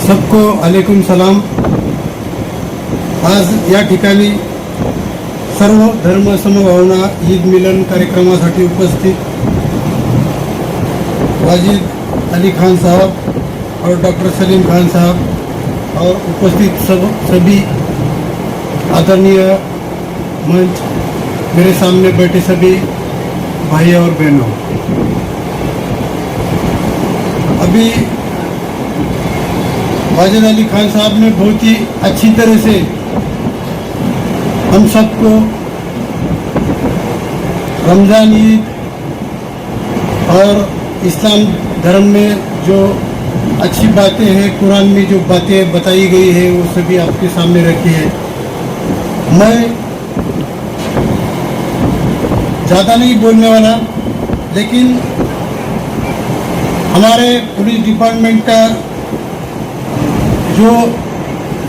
सबको अलैकुम सलाम। आज या ठिकाणी सर्व धर्म समभावना ईद मिलन कार्यक्रमासाठी उपस्थित वाजिद अली खान साहब और डॉक्टर सलीम खान साहब और उपस्थित सभी आदरणीय मंच, मेरे सामने बैठे सभी भाई और बहनों, अभी वाजिद अली खान साहब ने बहुत ही अच्छी तरह से हम सबको रमज़ान ईद और इस्लाम धर्म में जो अच्छी बातें हैं, कुरान में जो बातें बताई गई है, वो सभी आपके सामने रखी है। मैं ज़्यादा नहीं बोलने वाला, लेकिन हमारे पुलिस डिपार्टमेंट का जो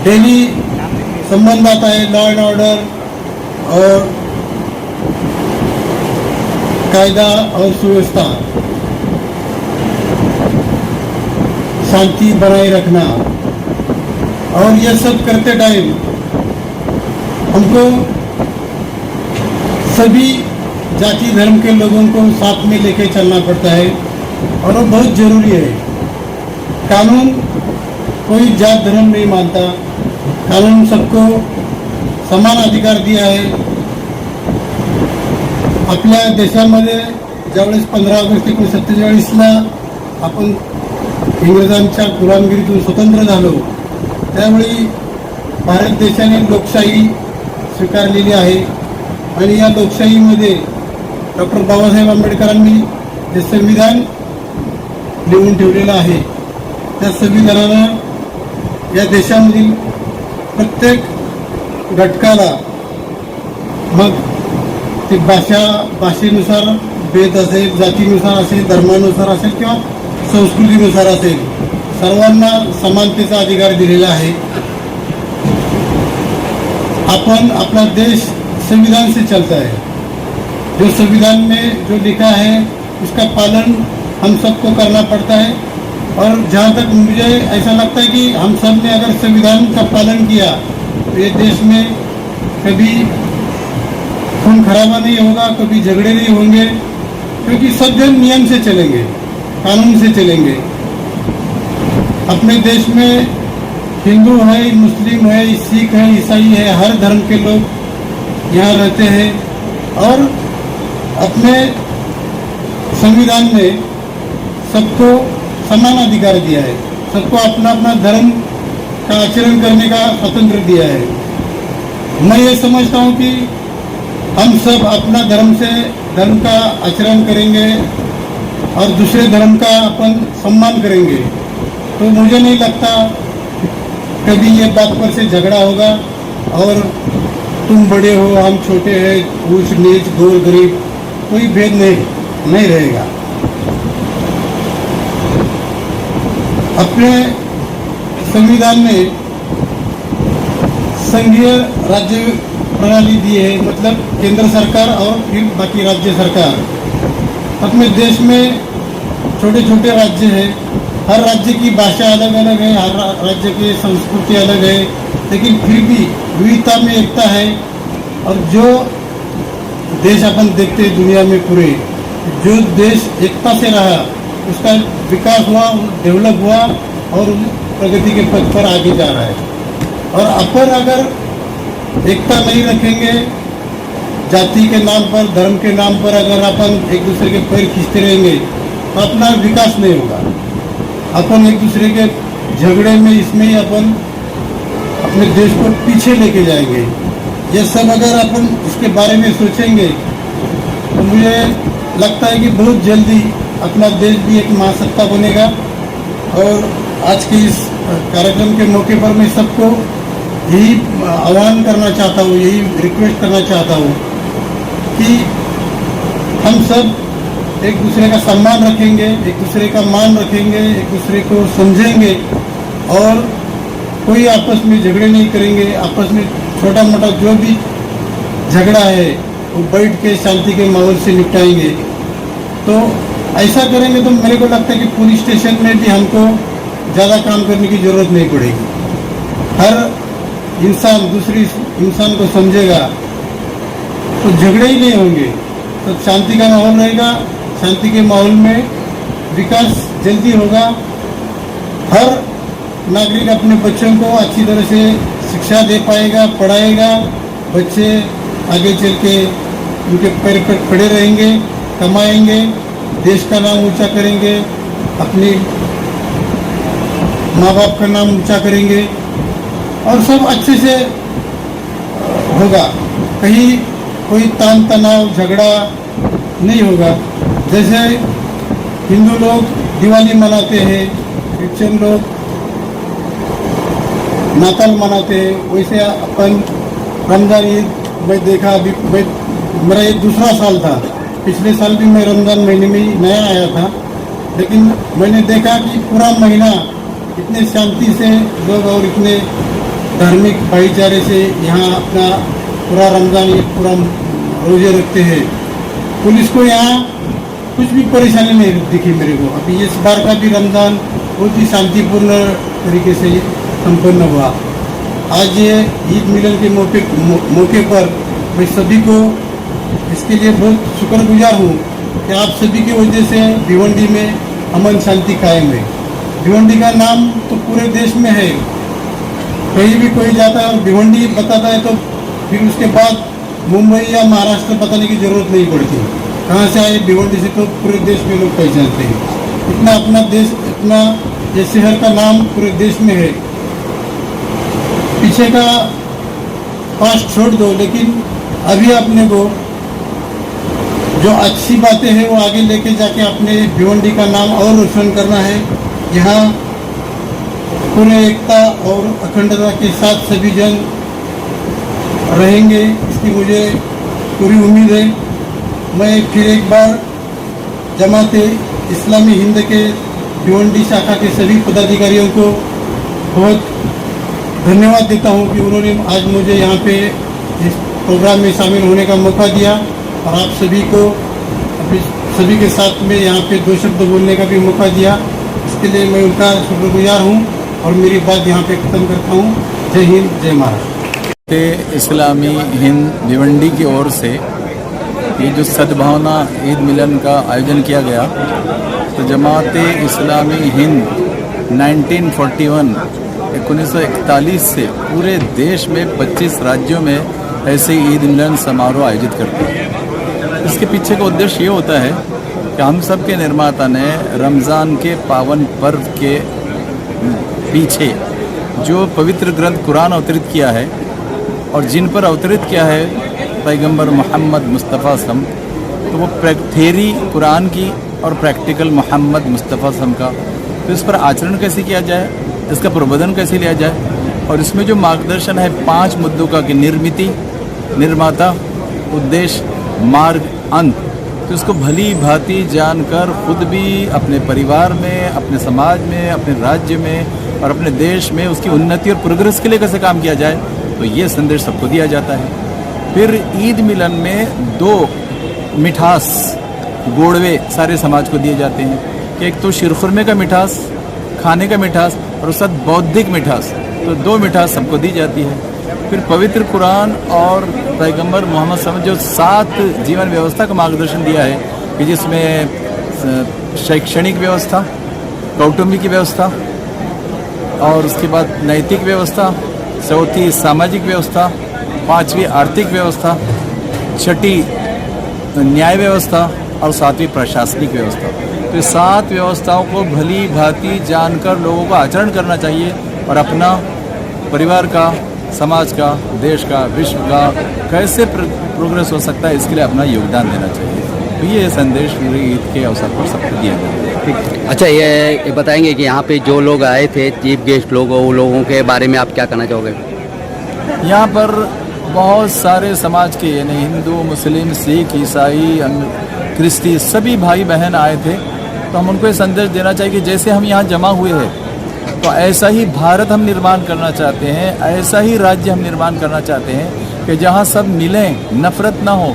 डेली संबंध आता है लॉ एंड ऑर्डर और कायदा और सुव्यवस्था, शांति बनाए रखना, और यह सब करते टाइम हमको सभी जाति धर्म के लोगों को साथ में लेके चलना पड़ता है और वो बहुत ज़रूरी है। कानून कोई जात धर्म नहीं मानता, कानून सबको समान अधिकार दिया आहे। आपल्या देशामध्ये ज्यावेळेस 15 ऑगस्ट 1947ला आपण इंग्रजांच्या गुलामगिरीतून स्वतंत्र झालो, त्यावेळी भारत देशाने लोकशाही स्वीकारलेली आहे आणि या लोकशाहीमध्ये डॉक्टर बाबासाहेब आंबेडकरांनी जे संविधान लिहून ठेवलेलं आहे, त्या संविधानानं या देशामधील प्रत्येक घटकाला, मग ते भाषेनुसार भेद असेल, जातीनुसार असेल, धर्मानुसार असेल किंवा संस्कृतीनुसार असेल, सर्वांना समानतेचा अधिकार दिलेला आहे। अपन अपना देश संविधान से चलता है। जो संविधान में जो लिखा है उसका पालन हम सबको करना पड़ता है, और जहाँ तक मुझे ऐसा लगता है कि हम सब ने अगर संविधान का पालन किया तो ये देश में कभी खून खराबा नहीं होगा, कभी झगड़े नहीं होंगे, क्योंकि सब जन नियम से चलेंगे, कानून से चलेंगे। अपने देश में हिंदू है, मुस्लिम है, सिख है, ईसाई है, हर धर्म के लोग यहाँ रहते हैं, और अपने संविधान में सबको समान अधिकार दिया है, सबको अपना अपना धर्म का आचरण करने का स्वतंत्र दिया है। मैं ये समझता हूँ कि हम सब अपना धर्म का आचरण करेंगे और दूसरे धर्म का अपन सम्मान करेंगे, तो मुझे नहीं लगता कभी ये बात पर से झगड़ा होगा और तुम बड़े हो हम छोटे हैं, ऊंच नीच गोर गरीब कोई भेद नहीं रहेगा। अपने संविधान में संघीय राज्य प्रणाली दी है, मतलब केंद्र सरकार और फिर बाकी राज्य सरकार। अपने देश में छोटे छोटे राज्य हैं, हर राज्य की भाषा अलग अलग है, हर राज्य की संस्कृति अलग है, लेकिन फिर भी विविधता में एकता है। और जो देश अपन देखते हैं दुनिया में पूरे, जो देश एकता से रहा उसका विकास हुआ, डेवलप हुआ और प्रगति के पथ पर आगे जा रहा है। और अपन अगर एकता नहीं रखेंगे, जाति के नाम पर, धर्म के नाम पर अगर अपन एक दूसरे के पैर खींचते रहेंगे तो अपना विकास नहीं होगा। अपन एक दूसरे के झगड़े में, इसमें ही अपन अपने देश को पीछे लेके जाएंगे। ये सब अगर अपन इसके बारे में सोचेंगे तो मुझे लगता है कि बहुत जल्दी अपना देश भी एक महासत्ता बनेगा। और आज के इस कार्यक्रम के मौके पर मैं सबको यही आह्वान करना चाहता हूँ, यही रिक्वेस्ट करना चाहता हूँ कि हम सब एक दूसरे का सम्मान रखेंगे, एक दूसरे का मान रखेंगे, एक दूसरे को समझेंगे और कोई आपस में झगड़े नहीं करेंगे। आपस में छोटा मोटा जो भी झगड़ा है वो बैठ के शांति के माहौल से निपटाएंगे। तो ऐसा करेंगे तो मेरे को लगता है कि पुलिस स्टेशन में भी हमको ज़्यादा काम करने की ज़रूरत नहीं पड़ेगी। हर इंसान दूसरी इंसान को समझेगा तो झगड़े ही नहीं होंगे, तो शांति का माहौल रहेगा। शांति के माहौल में विकास जल्दी होगा। हर नागरिक अपने बच्चों को अच्छी तरह से शिक्षा दे पाएगा, पढ़ाएगा। बच्चे आगे चल के उनके पैर पर खड़े रहेंगे, कमाएंगे, देश का नाम ऊंचा करेंगे, अपने माँ बाप का नाम ऊंचा करेंगे और सब अच्छे से होगा। कहीं कोई तान तनाव झगड़ा नहीं होगा। जैसे हिंदू लोग दिवाली मनाते हैं, क्रिश्चियन लोग नाताल मनाते हैं, वैसे अपन रमज़ान ईद मैं देखा। अभी मेरा ये दूसरा साल था। पिछले साल भी मैं रमज़ान महीने में ही नया आया था, लेकिन मैंने देखा कि पूरा महीना इतने शांति से लोग और इतने धार्मिक भाईचारे से यहाँ अपना पूरा रमज़ान ईद पूरा रोजे रखते हैं। पुलिस को यहाँ कुछ भी परेशानी नहीं दिखी मेरे को। अभी इस बार का भी रमज़ान बहुत ही शांतिपूर्ण तरीके से संपन्न हुआ। आज ये ईद मिलन के मौके पर मैं सभी को इसके लिए बहुत शुक्रगुजार हूँ कि आप सभी की वजह से भिवंडी में अमन शांति कायम है। भिवंडी का नाम तो पूरे देश में है। कहीं भी कोई जाता है और भिवंडी बताता है तो फिर उसके बाद मुंबई या महाराष्ट्र बताने की ज़रूरत नहीं पड़ती। कहाँ से आए भिवंडी से तो पूरे देश में लोग पहचानते हैं। इतना अपना देश, इतना ये शहर का नाम पूरे देश में है। पीछे का पास्ट छोड़ दो, लेकिन अभी अपने को जो अच्छी बातें हैं वो आगे लेके जाके अपने भिवंडी का नाम और रोशन करना है। यहाँ पूरे एकता और अखंडता के साथ सभी जन रहेंगे, इसकी मुझे पूरी उम्मीद है। मैं फिर एक बार जमाते इस्लामी हिंद के भिवंडी शाखा के सभी पदाधिकारियों को बहुत धन्यवाद देता हूं कि उन्होंने आज मुझे यहाँ पे इस प्रोग्राम में शामिल होने का मौका दिया और आप सभी को सभी के साथ में यहाँ पे दो शब्द बोलने का भी मौका दिया। इसके लिए मैं उनका शुक्रगुजार हूँ और मेरी बात यहाँ पे ख़त्म करता हूँ। जय हिंद, जय महाराष्ट्र। इस्लामी हिंद भिवंडी की ओर से ये जो सद्भावना ईद मिलन का आयोजन किया गया, तो जमाते इस्लामी हिंद 1941 से पूरे देश में 25 राज्यों में ऐसे ईद मिलन समारोह आयोजित करते हैं। इसके पीछे का उद्देश्य ये होता है कि हम सब के निर्माता ने रमज़ान के पावन पर्व के पीछे जो पवित्र ग्रंथ कुरान अवतरित किया है और जिन पर अवतरित किया है पैगंबर मोहम्मद मुस्तफ़ा सम, तो वो थेरी कुरान की और प्रैक्टिकल मोहम्मद मुस्तफ़ा सम का, तो इस पर आचरण कैसे किया जाए, इसका प्रबंधन कैसे लिया जाए। और इसमें जो मार्गदर्शन है 5 मुद्दों का कि निर्मिति, निर्माता, उद्देश्य, मार्ग, अंत, तो इसको भली भांति जानकर खुद भी अपने परिवार में, अपने समाज में, अपने राज्य में और अपने देश में उसकी उन्नति और प्रोग्रेस के लिए कैसे काम किया जाए, तो ये संदेश सबको दिया जाता है। फिर ईद मिलन में 2 मिठास गोड़वे सारे समाज को दिए जाते हैं कि एक तो शिरखुरमे का मिठास, खाने का मिठास, और उस साथ बौद्धिक मिठास, तो 2 मिठास सबको दी जाती है। फिर पवित्र कुरान और पैगंबर मोहम्मद सल्लल्लाहु अलैहि वसल्लम जो 7 जीवन व्यवस्था का मार्गदर्शन दिया है कि जिसमें शैक्षणिक व्यवस्था, कौटुंबिक व्यवस्था और उसके बाद नैतिक व्यवस्था, 4थी सामाजिक व्यवस्था, 5वीं आर्थिक व्यवस्था, 6ठी न्याय व्यवस्था और 7वीं प्रशासनिक व्यवस्था। तो ये 7 व्यवस्थाओं को भली भांति जानकर लोगों को आचरण करना चाहिए और अपना परिवार का, समाज का, देश का, विश्व का कैसे प्रोग्रेस हो सकता है इसके लिए अपना योगदान देना चाहिए। तो ये संदेश पूरी ईद के अवसर पर सबको दिया जाता है। ठीक। अच्छा, ये बताएंगे कि यहाँ पे जो लोग आए थे चीफ गेस्ट लोग, वो लोगों के बारे में आप क्या कहना चाहोगे? यहाँ पर बहुत सारे समाज के यानी हिंदू, मुस्लिम, सिख, ईसाई, क्रिस्ती सभी भाई बहन आए थे। तो हम उनको ये संदेश देना चाहिए कि जैसे हम यहाँ जमा हुए हैं तो ऐसा ही भारत हम निर्माण करना चाहते हैं, ऐसा ही राज्य हम निर्माण करना चाहते हैं कि जहाँ सब मिलें, नफरत ना हो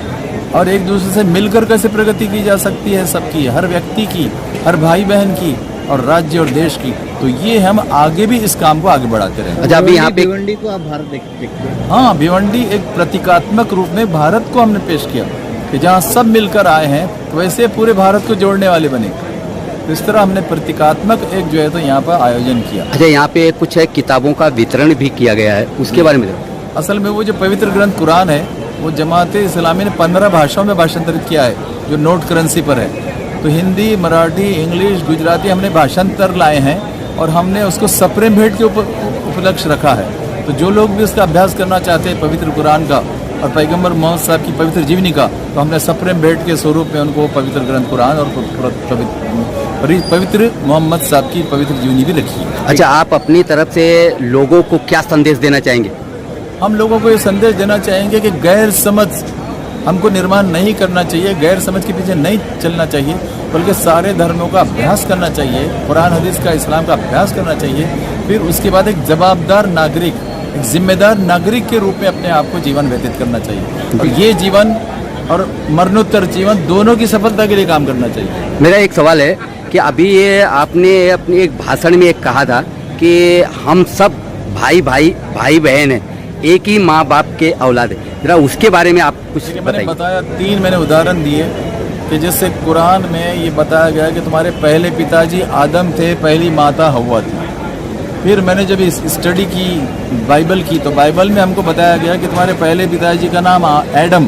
और एक दूसरे से मिलकर कैसे प्रगति की जा सकती है सबकी, हर व्यक्ति की, हर भाई बहन की, और राज्य और देश की, तो ये हम आगे भी इस काम को आगे बढ़ाते रहेंगे। अच्छा, अभी यहाँ पे भिवंडी को आप भारत देखते हैं। हाँ, भिवंडी एक प्रतीकात्मक रूप में भारत को हमने पेश किया कि जहाँ सब मिलकर आए हैं तो वैसे पूरे भारत को जोड़ने वाले बने। तो इस तरह हमने प्रतीकात्मक एक जो है तो यहाँ पर आयोजन किया। अच्छा, यहाँ पे कुछ है किताबों का वितरण भी किया गया है, उसके बारे में असल में वो जो पवित्र ग्रंथ कुरान है वो जमात इस्लामी ने 15 भाषाओं में भाषांतरित किया है, जो नोट करेंसी पर है। तो हिंदी, मराठी, इंग्लिश, गुजराती हमने भाषांतर लाए हैं और हमने उसको सप्रेम भेंट के उपलक्ष्य रखा है। तो जो लोग भी उसका अभ्यास करना चाहते हैं पवित्र कुरान का और पैगंबर मोहम्मद साहब की पवित्र जीवनी का, तो हमने सप्रेम भेंट के स्वरूप में उनको पवित्र ग्रंथ कुरान और पवित्र मोहम्मद साहब की पवित्र जीवनी भी रखी है। अच्छा, आप अपनी तरफ से लोगों को क्या संदेश देना चाहेंगे? हम लोगों को ये संदेश देना चाहेंगे कि गैर समझ हमको निर्माण नहीं करना चाहिए, गैर समझ के पीछे नहीं चलना चाहिए, बल्कि सारे धर्मों का अभ्यास करना चाहिए, कुरान हदीस का, इस्लाम का अभ्यास करना चाहिए। फिर उसके बाद एक जवाबदार नागरिक, एक जिम्मेदार नागरिक के रूप में अपने आप को जीवन व्यतीत करना चाहिए और ये जीवन और मरणोत्तर जीवन दोनों की सफलता के लिए काम करना चाहिए। मेरा एक सवाल है कि अभी ये आपने अपने एक भाषण में एक कहा था कि हम सब भाई बहन हैं, एक ही माँ बाप के औलाद है, जरा उसके बारे में आप कुछ मैंने बताइए। बताया, 3 मैंने उदाहरण दिए कि जैसे कुरान में ये बताया गया कि तुम्हारे पहले पिताजी आदम थे, पहली माता हव्वा थी। फिर मैंने जब इस स्टडी की बाइबल की तो बाइबल में हमको बताया गया कि तुम्हारे पहले पिताजी का नाम एडम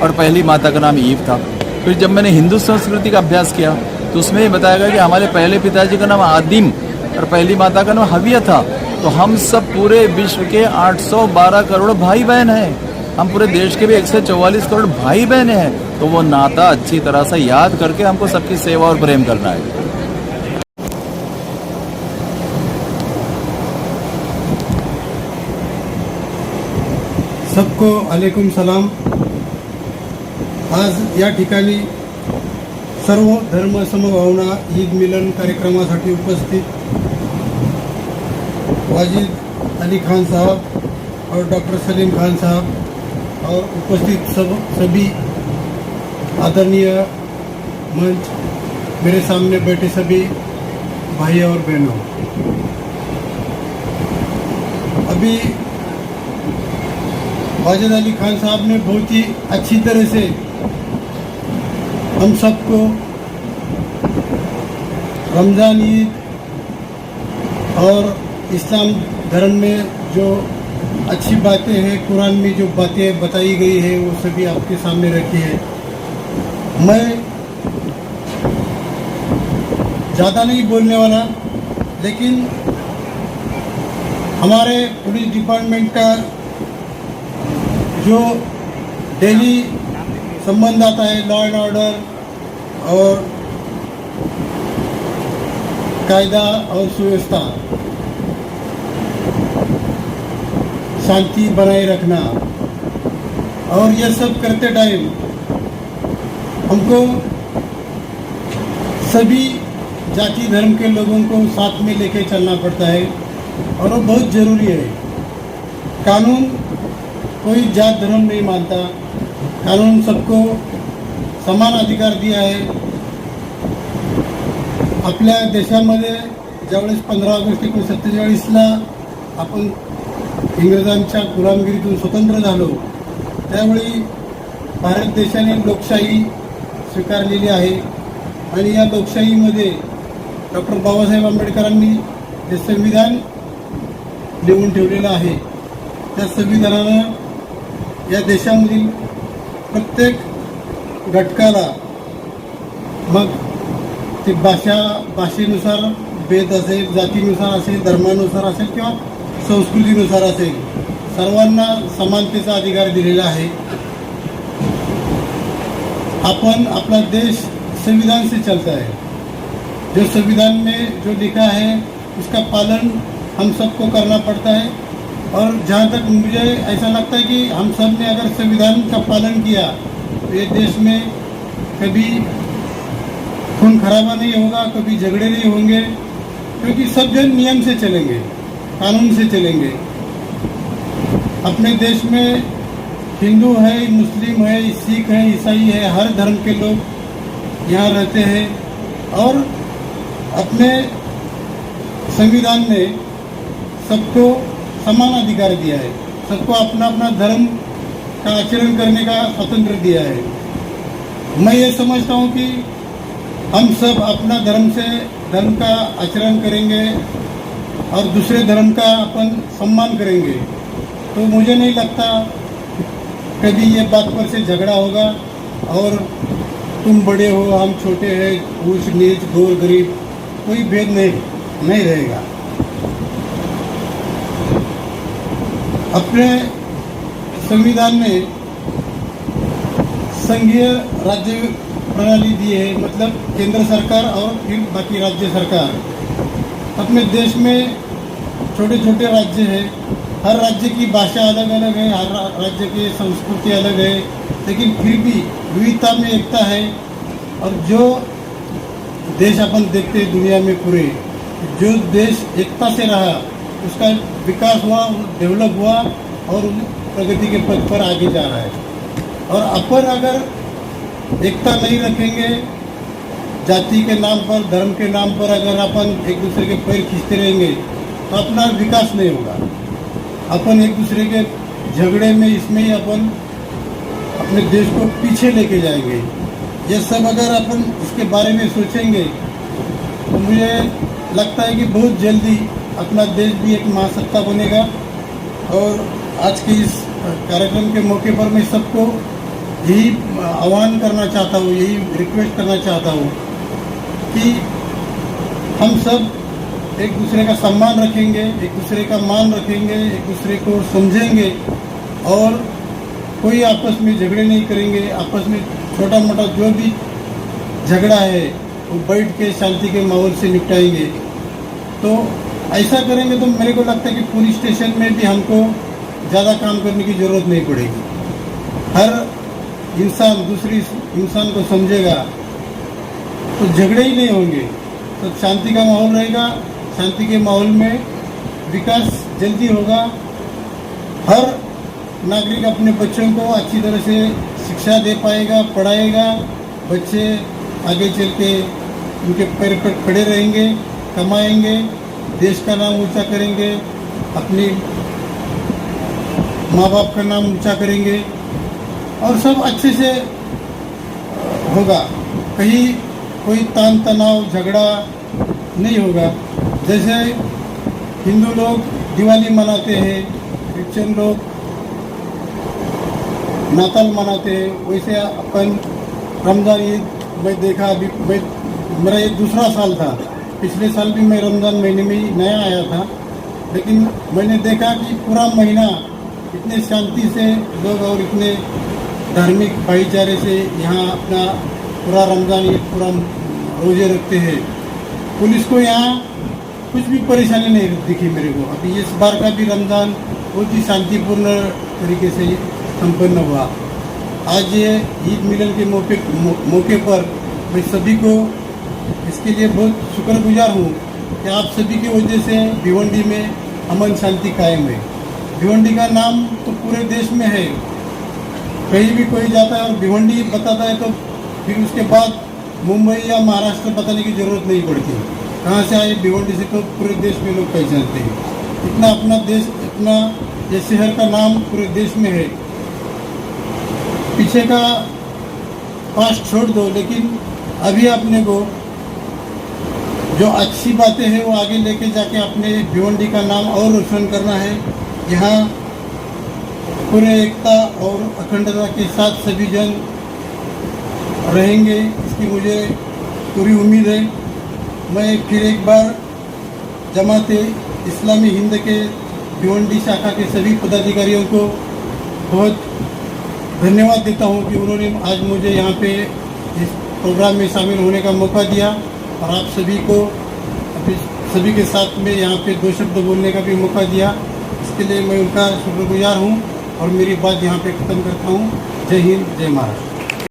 और पहली माता का नाम ईव था। फिर जब मैंने हिंदू संस्कृति का अभ्यास किया तो उसमें ये बताया गया कि हमारे पहले पिताजी का नाम आदिम और पहली माता का नाम हविया था। तो हम सब पूरे विश्व के 812 करोड़ भाई बहन हैं, हम पूरे देश के भी 144 करोड़ भाई बहन हैं। तो वो नाता अच्छी तरह से याद करके हमको सबकी सेवा और प्रेम करना है। सबको अलैकुम सलाम। आज या ठिकाणी सर्व धर्म समभावना ईद मिलन कार्यक्रमासाठी उपस्थित वाजिद अली खान साहब और डॉक्टर सलीम खान साहब और उपस्थित सभी आदरणीय मंच, मेरे सामने बैठे सभी भाई और बहनों, अभी वाजिद अली खान साहब ने बहुत ही अच्छी तरह से हम सबको रमज़ान ईद और इस्लाम धर्म में जो अच्छी बातें हैं, कुरान में जो बातें बताई गई है वो सभी आपके सामने रखी है। मैं ज़्यादा नहीं बोलने वाला, लेकिन हमारे पुलिस डिपार्टमेंट का जो डेली संबंध आता है लॉ एंड ऑर्डर और कायदा और सुव्यवस्था, शांति बनाए रखना, और यह सब करते टाइम हमको सभी जाति धर्म के लोगों को साथ में लेके चलना पड़ता है और वो बहुत ज़रूरी है। कानून कोई जात धर्म नहीं मानता, कानून सबको समान अधिकार दिया है। आपल्या देशामध्ये ज्यावेळेस 15 ऑगस्ट 1947ला आपण इंग्रजांच्या गुलामगिरीतून स्वतंत्र झालो, त्यावेळी भारत देशाने लोकशाही स्वीकारलेली आहे आणि या लोकशाहीमध्ये डॉक्टर बाबासाहेब आंबेडकरांनी जे संविधान लिहून ठेवलेलं आहे त्या संविधानानं या देशामधील प्रत्येक घटकाला, मग ते भाषेनुसार भेद असेल, जातीनुसार असेल, धर्मानुसार असेल किंवा संस्कृतीनुसार असेल, सर्वांना समानतेचा अधिकार दिलेला आहे। अपन अपना देश संविधान से चलता है, जो संविधान में जो लिखा है उसका पालन हम सबको करना पड़ता है। और जहाँ तक मुझे ऐसा लगता है कि हम सब ने अगर संविधान का पालन किया तो ये देश में कभी खून खराबा नहीं होगा, कभी झगड़े नहीं होंगे, क्योंकि सब जन नियम से चलेंगे, कानून से चलेंगे। अपने देश में हिंदू है, मुस्लिम है, सिख है, ईसाई है, हर धर्म के लोग यहाँ रहते हैं और अपने संविधान ने सबको समान अधिकार दिया है, सबको अपना अपना धर्म का आचरण करने का स्वतंत्र दिया है। मैं ये समझता हूँ कि हम सब अपना धर्म का आचरण करेंगे और दूसरे धर्म का अपन सम्मान करेंगे, तो मुझे नहीं लगता कभी ये बात पर से झगड़ा होगा और तुम बड़े हो हम छोटे हैं, ऊंच नीच गोर गरीब कोई भेद नहीं रहेगा। अपने संविधान में संघीय राज्य प्रणाली दी है, मतलब केंद्र सरकार और फिर बाकी राज्य सरकार। अपने देश में छोटे छोटे राज्य हैं, हर राज्य की भाषा अलग अलग है, हर राज्य की संस्कृति अलग है, लेकिन फिर भी विविधता में एकता है। और जो देश अपन देखते हैं दुनिया में पूरे, जो देश एकता से रहा उसका विकास हुआ, डेवलप हुआ और प्रगति के पथ पर आगे जा रहा है। और अपन अगर एकता नहीं रखेंगे, जाति के नाम पर धर्म के नाम पर अगर अपन एक दूसरे के पैर खींचते रहेंगे तो अपना विकास नहीं होगा। अपन एक दूसरे के झगड़े में इसमें ही अपन अपने देश को पीछे लेके जाएंगे। ये सब अगर अपन इसके बारे में सोचेंगे तो मुझे लगता है कि बहुत जल्दी अपना देश भी एक महासत्ता बनेगा। और आज के इस कार्यक्रम के मौके पर मैं सबको यही आह्वान करना चाहता हूँ, यही रिक्वेस्ट करना चाहता हूँ कि हम सब एक दूसरे का सम्मान रखेंगे, एक दूसरे का मान रखेंगे, एक दूसरे को समझेंगे और कोई आपस में झगड़े नहीं करेंगे। आपस में छोटा मोटा जो भी झगड़ा है वो बैठ के शांति के माहौल से निपटाएंगे। तो ऐसा करेंगे तो मेरे को लगता है कि पुलिस स्टेशन में भी हमको ज़्यादा काम करने की ज़रूरत नहीं पड़ेगी। हर इंसान दूसरी इंसान को समझेगा तो झगड़े ही नहीं होंगे, तो शांति का माहौल रहेगा। शांति के माहौल में विकास जल्दी होगा। हर नागरिक अपने बच्चों को अच्छी तरह से शिक्षा दे पाएगा, पढ़ाएगा। बच्चे आगे चल के उनके पैर पर खड़े रहेंगे, कमाएंगे, देश का नाम ऊंचा करेंगे, अपनी माँ बाप का नाम ऊंचा करेंगे और सब अच्छे से होगा। कहीं कोई तान तनाव झगड़ा नहीं होगा। जैसे हिंदू लोग दिवाली मनाते हैं, क्रिश्चियन लोग नाताल मनाते हैं, वैसे अपन रमज़ान ईद मैं देखा। अभी मेरा ये दूसरा साल था, पिछले साल भी मैं रमज़ान महीने में ही नया आया था, लेकिन मैंने देखा कि पूरा महीना इतने शांति से लोग और इतने धार्मिक भाईचारे से यहाँ अपना पूरा रमज़ान ईद पूरा रोजे रखते हैं। पुलिस को यहाँ कुछ भी परेशानी नहीं दिखी मेरे को। अभी इस बार का भी रमज़ान बहुत ही शांतिपूर्ण तरीके से संपन्न हुआ। आज ये ईद मिलन के मौके पर मैं सभी को इसके लिए बहुत शुक्रगुजार हूँ कि आप सभी की वजह से भिवंडी में अमन शांति कायम है। भिवंडी का नाम तो पूरे देश में है, कहीं भी कोई जाता है और भिवंडी बताता है तो फिर उसके बाद मुंबई या महाराष्ट्र बताने की ज़रूरत नहीं पड़ती। कहाँ से आए भिवंडी से तो पूरे देश में लोग पहचानते हैं। इतना अपना देश, इतना ये शहर का नाम पूरे देश में है। पीछे का पास्ट छोड़ दो, लेकिन अभी अपने को जो अच्छी बातें हैं वो आगे लेके जाके अपने भिवंडी का नाम और रोशन करना है। यहाँ पूरे एकता और अखंडता के साथ सभी जन रहेंगे, इसकी मुझे पूरी उम्मीद है। मैं फिर एक बार जमाते इस्लामी हिंद के भिवंडी शाखा के सभी पदाधिकारियों को बहुत धन्यवाद देता हूँ कि उन्होंने आज मुझे यहाँ पे इस प्रोग्राम में शामिल होने का मौका दिया और आप सभी को सभी के साथ में यहाँ पे 2 शब्द बोलने का भी मौका दिया। इसके लिए मैं उनका शुक्रगुजार हूँ और मेरी बात यहाँ पे ख़त्म करता हूँ। जय हिंद, जय महाराष्ट्र।